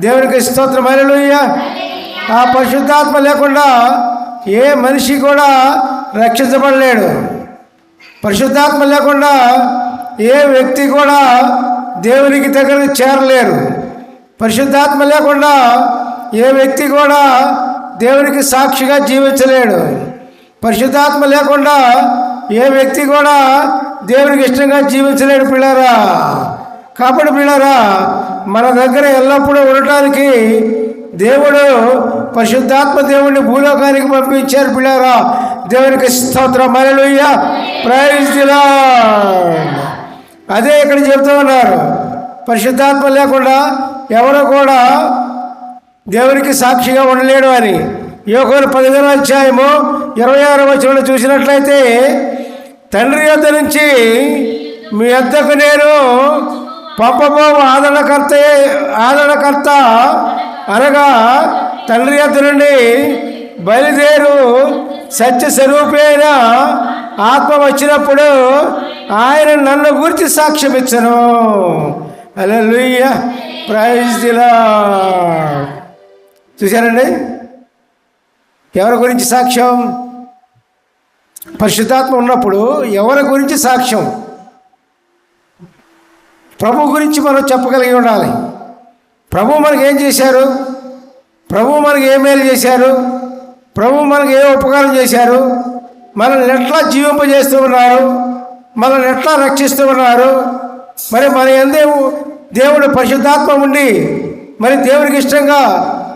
దేవునికి స్తోత్రం, హల్లెలూయా. ఆ పరిశుద్ధాత్మ లేకుండా ఏ మనిషి కూడా రక్షించబడలేడు. పరిశుద్ధాత్మ లేకుండా ఏ వ్యక్తి కూడా దేవునికి దగ్గరికి చేరలేరు. పరిశుద్ధాత్మ లేకుండా ఏ వ్యక్తి కూడా దేవునికి సాక్షిగా జీవించలేడు. పరిశుద్ధాత్మ లేకుండా ఏ వ్యక్తి కూడా దేవునికి ఇష్టంగా జీవించలేడు పిల్లరా. కాబట్టి పిల్లరా, మన దగ్గర ఎల్లప్పుడూ ఉండటానికి దేవుడు పరిశుద్ధాత్మ దేవుడిని భూలోకానికి పంపించారు పిల్లరా. దేవునికి స్తోత్రం, హల్లెలూయా, ప్రైజ్ ది లార్డ్. అదే ఇక్కడ చెప్తూ ఉన్నారు, పరిశుద్ధాత్మ లేకుండా ఎవరు కూడా దేవునికి సాక్షిగా ఉండలేడు అని. యోహాను 15వ అధ్యాయము 26వ వచనంలో చూసినట్లయితే, తండ్రి యొద్ద నుంచి మీ యొద్దకు నేను పంపబో ఆదరణకర్త అనగా తండ్రి యొద్ద నుండి బయలుదేరు సత్య స్వరూపైన ఆత్మ వచ్చినప్పుడు ఆయన నన్ను గురించి సాక్ష్యం ఇచ్చను. హల్లెలూయా, ప్రైజ్ ది లార్డ్. చూశారండి, ఎవరి గురించి సాక్ష్యం? పరిశుద్ధాత్మ ఉన్నప్పుడు ఎవరి గురించి సాక్ష్యం? ప్రభు గురించి మనం చెప్పగలిగి ఉండాలి. ప్రభు మనకి ఏం చేశారు, ప్రభు మనకి ఏ మేలు చేశారు, ప్రభు మనకి ఏ ఉపకారం చేశారు, మనల్ని ఎట్లా జీవింపజేస్తూ ఉన్నారు, మనల్ని ఎట్లా రక్షిస్తూ ఉన్నారు, మరి మన ఎందే దేవుడు పరిశుద్ధాత్మ ఉండి మరి దేవునికి ఇష్టంగా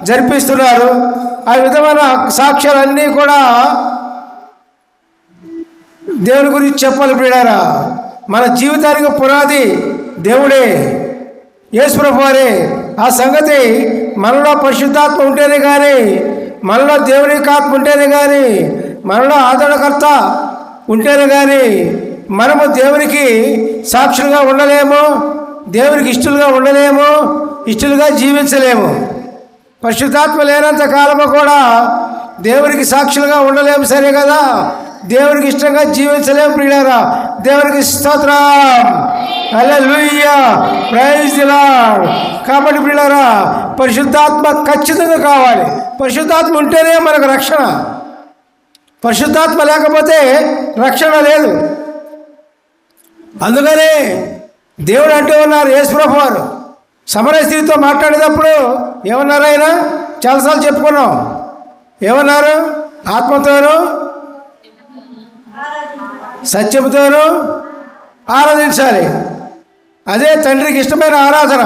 జరిపిస్తున్నారు. ఆ విధమైన సాక్ష్యాలన్నీ కూడా దేవుని గురించి చెప్పాలి ప్రియులారా. మన జీవితానికి పునాది దేవుడే, యేసు ప్రభువారే. ఆ సంగతి మనలో పరిశుద్ధాత్మ ఉంటేనే కానీ, మనలో దేవునికి ఆత్మ ఉంటేనే కానీ, మనలో ఆదరణకర్త ఉంటేనే కానీ మనము దేవునికి సాక్షులుగా ఉండలేము, దేవునికి ఇష్టలుగా ఉండలేము, ఇష్టలుగా జీవించలేము. పరిశుద్ధాత్మ లేనంత కాలము కూడా దేవునికి సాక్షులుగా ఉండలేము, సరే కదా. దేవునికి ఇష్టంగా జీవించలేము ప్రియులారా. దేవునికి స్తోత్రం, హల్లెలూయా, ప్రైజ్ ది లార్డ్. కాబట్టి ప్రియులారా, పరిశుద్ధాత్మ ఖచ్చితంగా కావాలి. పరిశుద్ధాత్మ ఉంటేనే మనకు రక్షణ. పరిశుద్ధాత్మ లేకపోతే రక్షణ లేదు. అందుకనే దేవుడు అంటూ ఉన్నారు, యేసు ప్రభువు వారు సమరయ స్త్రీతో మాట్లాడేటప్పుడు ఏమన్నారు? ఆయన చాలాసార్లు చెప్పుకున్నాం. ఏమన్నారు? ఆత్మతోనూ సత్యంతోనూ ఆరాధించాలి. అదే తండ్రికి ఇష్టమైన ఆరాధన.